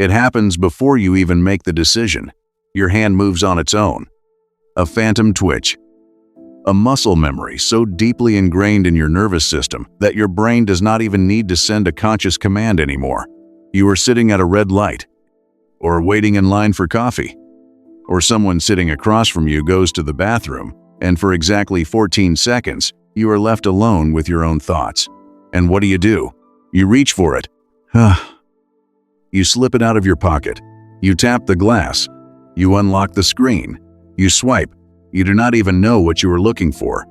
It happens before you even make the decision. Your hand moves on its own. A phantom twitch. A muscle memory so deeply ingrained in your nervous system that your brain does not even need to send a conscious command anymore. You are sitting at a red light, or waiting in line for coffee, or someone sitting across from you goes to the bathroom, and for exactly 14 seconds, you are left alone with your own thoughts. And what do? You reach for it. You slip it out of your pocket. You tap the glass. You unlock the screen. You swipe. You do not even know what you are looking for.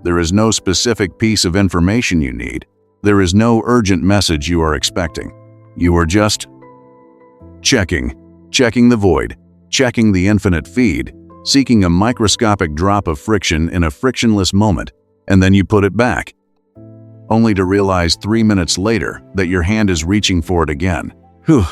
There is no specific piece of information you need. There is no urgent message you are expecting. You are just checking the void, checking the infinite feed, seeking a microscopic drop of friction in a frictionless moment, and then you put it back, only to realize 3 minutes later that your hand is reaching for it again. Whew.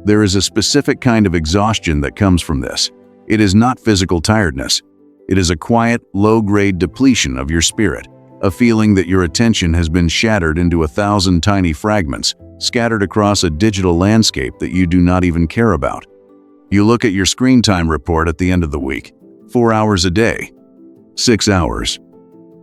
There is a specific kind of exhaustion that comes from this. It is not physical tiredness. It is a quiet, low-grade depletion of your spirit, a feeling that your attention has been shattered into 1,000 tiny fragments, scattered across a digital landscape that you do not even care about. You look at your screen time report at the end of the week. 4 hours a day. 6 hours.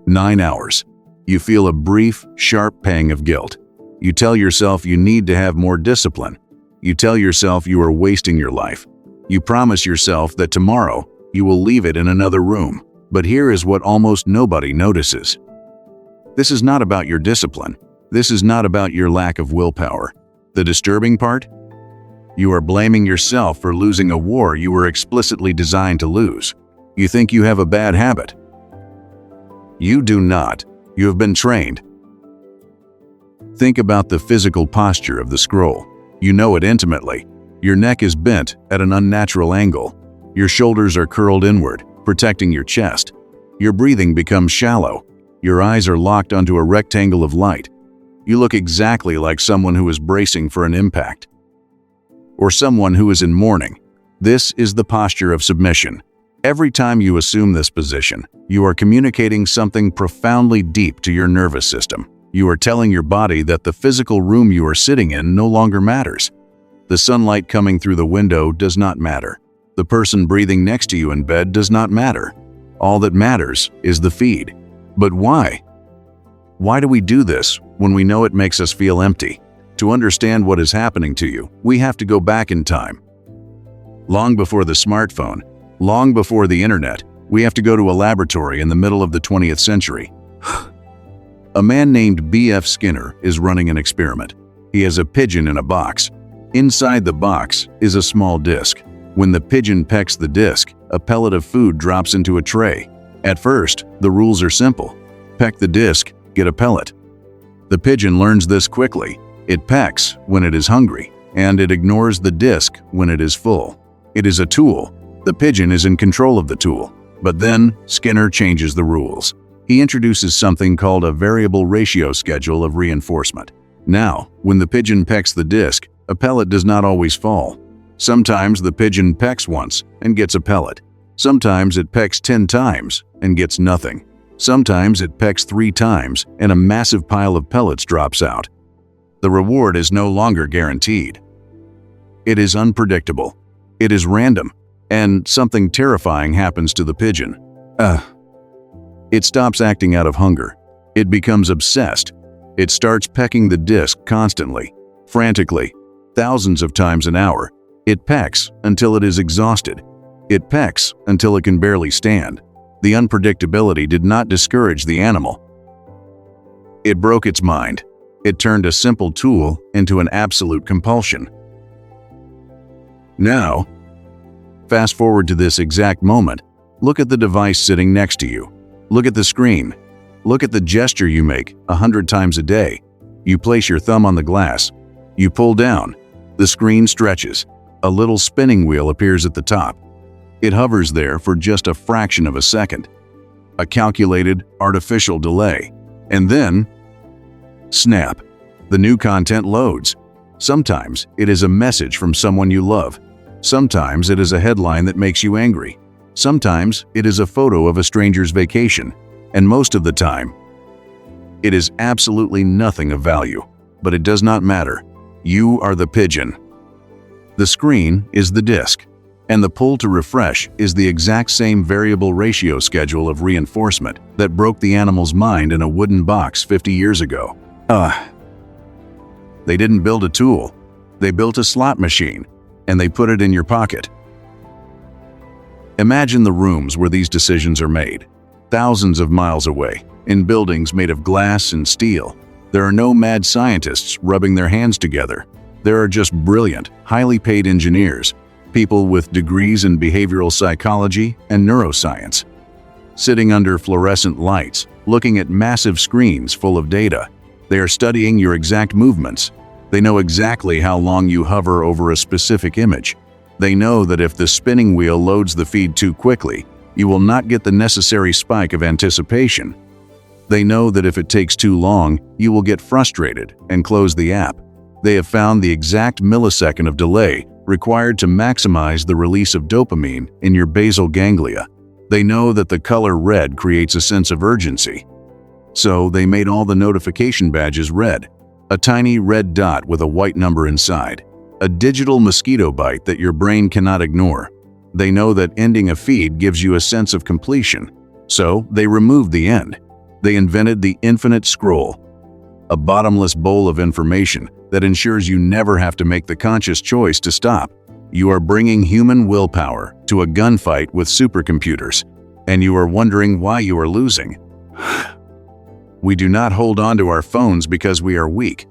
9 hours. You feel a brief, sharp pang of guilt. You tell yourself you need to have more discipline. You tell yourself you are wasting your life. You promise yourself that tomorrow you will leave it in another room. But here is what almost nobody notices. This is not about your discipline. This is not about your lack of willpower. The disturbing part? You are blaming yourself for losing a war you were explicitly designed to lose. You think you have a bad habit. You do not. You have been trained. Think about the physical posture of the scroll. You know it intimately. Your neck is bent at an unnatural angle. Your shoulders are curled inward, protecting your chest. Your breathing becomes shallow. Your eyes are locked onto a rectangle of light. You look exactly like someone who is bracing for an impact, or someone who is in mourning. This is the posture of submission. Every time you assume this position, you are communicating something profoundly deep to your nervous system. You are telling your body that the physical room you are sitting in no longer matters. The sunlight coming through the window does not matter. The person breathing next to you in bed does not matter. All that matters is the feed. But why? Why do we do this when we know it makes us feel empty? To understand what is happening to you, we have to go back in time. Long before the smartphone, long before the internet, we have to go to a laboratory in the middle of the 20th century. A man named B.F. Skinner is running an experiment. He has a pigeon in a box. Inside the box is a small disc. When the pigeon pecks the disc, a pellet of food drops into a tray. At first, the rules are simple. Peck the disc, get a pellet. The pigeon learns this quickly. It pecks when it is hungry, and it ignores the disc when it is full. It is a tool. The pigeon is in control of the tool. But then, Skinner changes the rules. He introduces something called a variable ratio schedule of reinforcement. Now, when the pigeon pecks the disc, a pellet does not always fall. Sometimes the pigeon pecks once and gets a pellet. Sometimes it pecks 10 times and gets nothing. Sometimes it pecks 3 times and a massive pile of pellets drops out. The reward is no longer guaranteed. It is unpredictable. It is random. And something terrifying happens to the pigeon. It stops acting out of hunger. It becomes obsessed. It starts pecking the disc constantly, frantically, thousands of times an hour. It pecks until it is exhausted. It pecks until it can barely stand. The unpredictability did not discourage the animal. It broke its mind. It turned a simple tool into an absolute compulsion. Now, fast forward to this exact moment. Look at the device sitting next to you. Look at the screen. Look at the gesture you make 100 times a day. You place your thumb on the glass. You pull down. The screen stretches. A little spinning wheel appears at the top. It hovers there for just a fraction of a second. A calculated, artificial delay. And then, snap. The new content loads. Sometimes it is a message from someone you love. Sometimes it is a headline that makes you angry. Sometimes it is a photo of a stranger's vacation. And most of the time, it is absolutely nothing of value. But it does not matter. You are the pigeon. The screen is the disk, and the pull to refresh is the exact same variable ratio schedule of reinforcement that broke the animal's mind in a wooden box 50 years ago. They didn't build a tool. They built a slot machine, and they put it in your pocket. Imagine the rooms where these decisions are made, thousands of miles away, in buildings made of glass and steel. There are no mad scientists rubbing their hands together. There are just brilliant, highly paid engineers, people with degrees in behavioral psychology and neuroscience, sitting under fluorescent lights, looking at massive screens full of data. They are studying your exact movements. They know exactly how long you hover over a specific image. They know that if the spinning wheel loads the feed too quickly, you will not get the necessary spike of anticipation. They know that if it takes too long, you will get frustrated and close the app. They have found the exact millisecond of delay required to maximize the release of dopamine in your basal ganglia. They know that the color red creates a sense of urgency. So they made all the notification badges red, a tiny red dot with a white number inside, a digital mosquito bite that your brain cannot ignore. They know that ending a feed gives you a sense of completion, so they removed the end. They invented the infinite scroll, a bottomless bowl of information that ensures you never have to make the conscious choice to stop. You are bringing human willpower to a gunfight with supercomputers, and you are wondering why you are losing. We do not hold on to our phones because we are weak.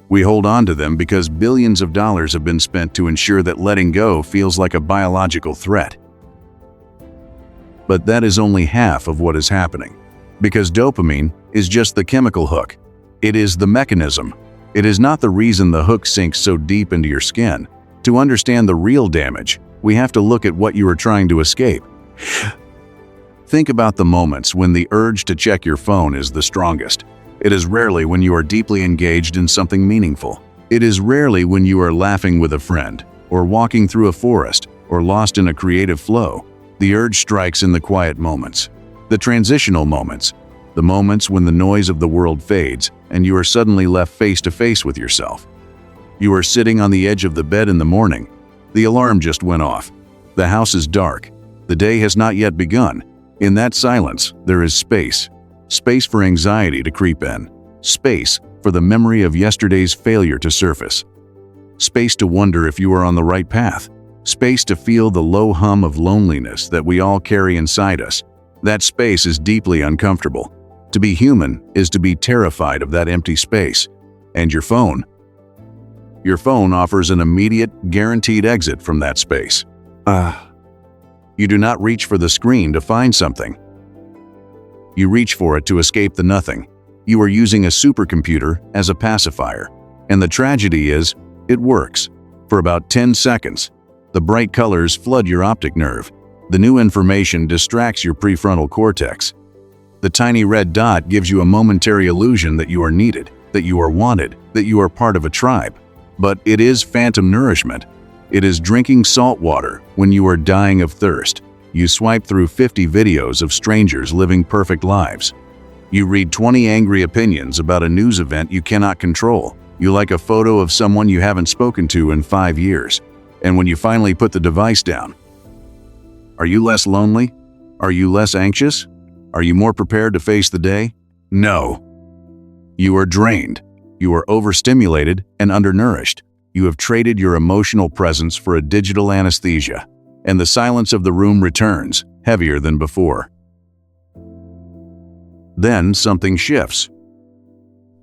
We hold on to them because billions of dollars have been spent to ensure that letting go feels like a biological threat. But that is only half of what is happening, because dopamine is just the chemical hook. It is the mechanism. It is not the reason the hook sinks so deep into your skin. To understand the real damage, we have to look at what you are trying to escape. Think about the moments when the urge to check your phone is the strongest. It is rarely when you are deeply engaged in something meaningful. It is rarely when you are laughing with a friend, or walking through a forest, or lost in a creative flow. The urge strikes in the quiet moments, the transitional moments, the moments when the noise of the world fades and you are suddenly left face to face with yourself. You are sitting on the edge of the bed in the morning. The alarm just went off. The house is dark. The day has not yet begun. In that silence, there is space. Space for anxiety to creep in. Space for the memory of yesterday's failure to surface. Space to wonder if you are on the right path. Space to feel the low hum of loneliness that we all carry inside us. That space is deeply uncomfortable. To be human is to be terrified of that empty space. And your phone offers an immediate, guaranteed exit from that space. You do not reach for the screen to find something. You reach for it to escape the nothing. You are using a supercomputer as a pacifier. And the tragedy is, it works. For about 10 seconds, the bright colors flood your optic nerve. The new information distracts your prefrontal cortex. The tiny red dot gives you a momentary illusion that you are needed, that you are wanted, that you are part of a tribe. But it is phantom nourishment. It is drinking salt water when you are dying of thirst. You swipe through 50 videos of strangers living perfect lives. You read 20 angry opinions about a news event you cannot control. You like a photo of someone you haven't spoken to in 5 years. And when you finally put the device down, are you less lonely? Are you less anxious? Are you more prepared to face the day? No. You are drained. You are overstimulated and undernourished. You have traded your emotional presence for a digital anesthesia, and the silence of the room returns, heavier than before. Then something shifts.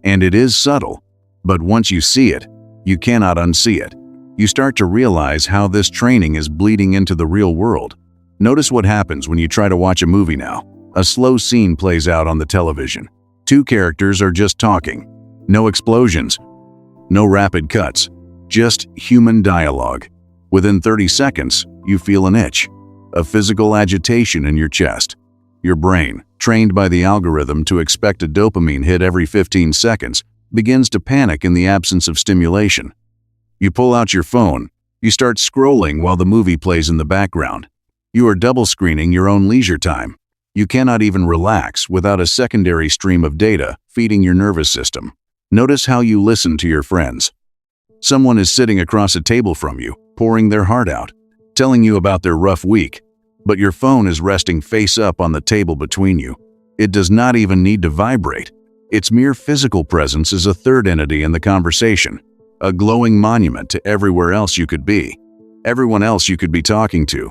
And it is subtle, but once you see it, you cannot unsee it. You start to realize how this training is bleeding into the real world. Notice what happens when you try to watch a movie now. A slow scene plays out on the television. 2 characters are just talking. No explosions, no rapid cuts, just human dialogue. Within 30 seconds, you feel an itch, a physical agitation in your chest. Your brain, trained by the algorithm to expect a dopamine hit every 15 seconds, begins to panic in the absence of stimulation. You pull out your phone. You start scrolling while the movie plays in the background. You are double screening your own leisure time. You cannot even relax without a secondary stream of data feeding your nervous system. Notice how you listen to your friends. Someone is sitting across a table from you, pouring their heart out, telling you about their rough week, but your phone is resting face up on the table between you. It does not even need to vibrate. Its mere physical presence is a third entity in the conversation, a glowing monument to everywhere else you could be, everyone else you could be talking to.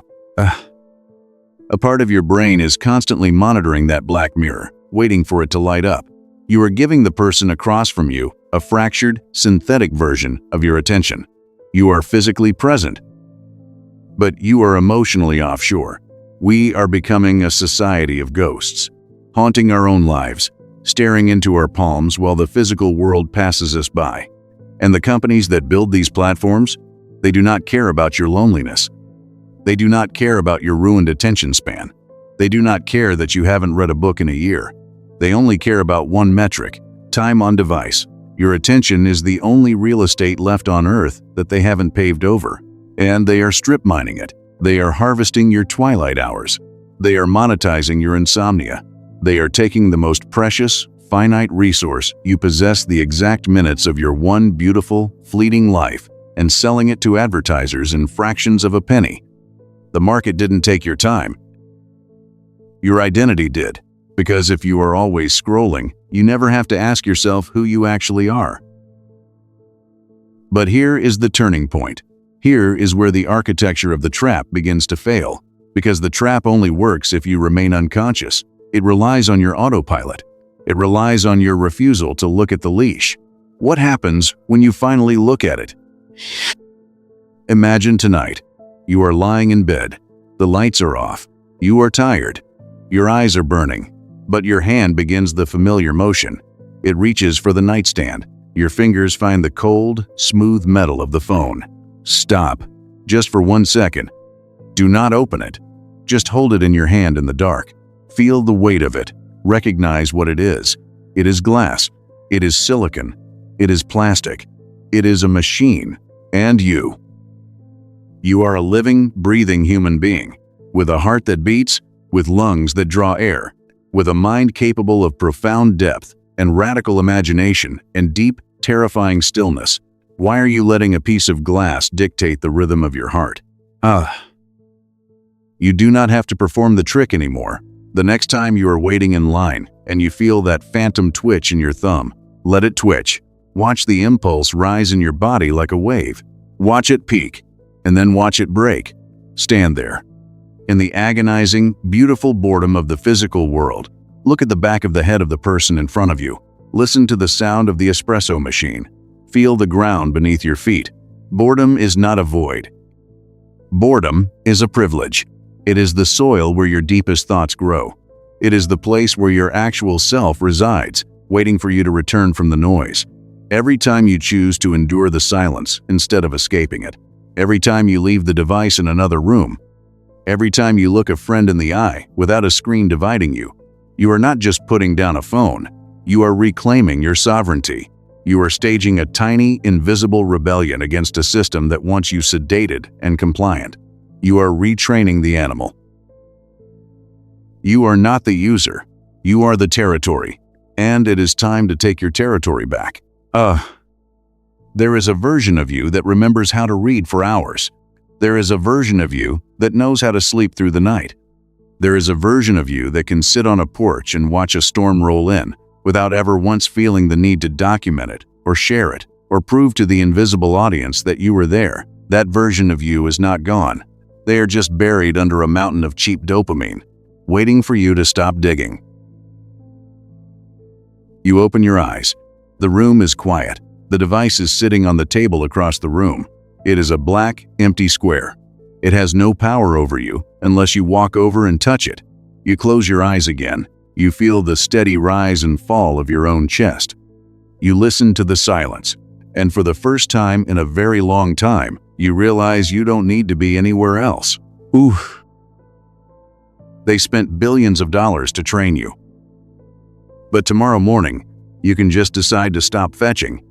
A part of your brain is constantly monitoring that black mirror, waiting for it to light up. You are giving the person across from you a fractured, synthetic version of your attention. You are physically present, but you are emotionally offshore. We are becoming a society of ghosts, haunting our own lives, staring into our palms while the physical world passes us by. And the companies that build these platforms, they do not care about your loneliness. They do not care about your ruined attention span. They do not care that you haven't read a book in a year. They only care about one metric: time on device. Your attention is the only real estate left on Earth that they haven't paved over. And they are strip mining it. They are harvesting your twilight hours. They are monetizing your insomnia. They are taking the most precious, finite resource you possess, the exact minutes of your one beautiful, fleeting life, and selling it to advertisers in fractions of a penny. The market didn't take your time. Your identity did. Because if you are always scrolling, you never have to ask yourself who you actually are. But here is the turning point. Here is where the architecture of the trap begins to fail. Because the trap only works if you remain unconscious. It relies on your autopilot. It relies on your refusal to look at the leash. What happens when you finally look at it? Imagine tonight. You are lying in bed. The lights are off. You are tired. Your eyes are burning. But your hand begins the familiar motion. It reaches for the nightstand. Your fingers find the cold, smooth metal of the phone. Stop. Just for 1 second. Do not open it. Just hold it in your hand in the dark. Feel the weight of it. Recognize what it is. It is glass. It is silicon. It is plastic. It is a machine. And you. You are a living, breathing human being, with a heart that beats, with lungs that draw air, with a mind capable of profound depth and radical imagination and deep, terrifying stillness. Why are you letting a piece of glass dictate the rhythm of your heart? You do not have to perform the trick anymore. The next time you are waiting in line and you feel that phantom twitch in your thumb, let it twitch. Watch the impulse rise in your body like a wave. Watch it peak, and then watch it break. Stand there. In the agonizing, beautiful boredom of the physical world, look at the back of the head of the person in front of you. Listen to the sound of the espresso machine. Feel the ground beneath your feet. Boredom is not a void. Boredom is a privilege. It is the soil where your deepest thoughts grow. It is the place where your actual self resides, waiting for you to return from the noise. Every time you choose to endure the silence instead of escaping it, every time you leave the device in another room, every time you look a friend in the eye without a screen dividing you, you are not just putting down a phone. You are reclaiming your sovereignty. You are staging a tiny, invisible rebellion against a system that wants you sedated and compliant. You are retraining the animal. You are not the user. You are the territory. And it is time to take your territory back. There is a version of you that remembers how to read for hours. There is a version of you that knows how to sleep through the night. There is a version of you that can sit on a porch and watch a storm roll in without ever once feeling the need to document it or share it or prove to the invisible audience that you were there. That version of you is not gone. They are just buried under a mountain of cheap dopamine, waiting for you to stop digging. You open your eyes. The room is quiet. The device is sitting on the table across the room. It is a black, empty square. It has no power over you unless you walk over and touch it. You close your eyes again. You feel the steady rise and fall of your own chest. You listen to the silence, and for the first time in a very long time, you realize you don't need to be anywhere else. Oof. They spent billions of dollars to train you. But tomorrow morning, you can just decide to stop fetching.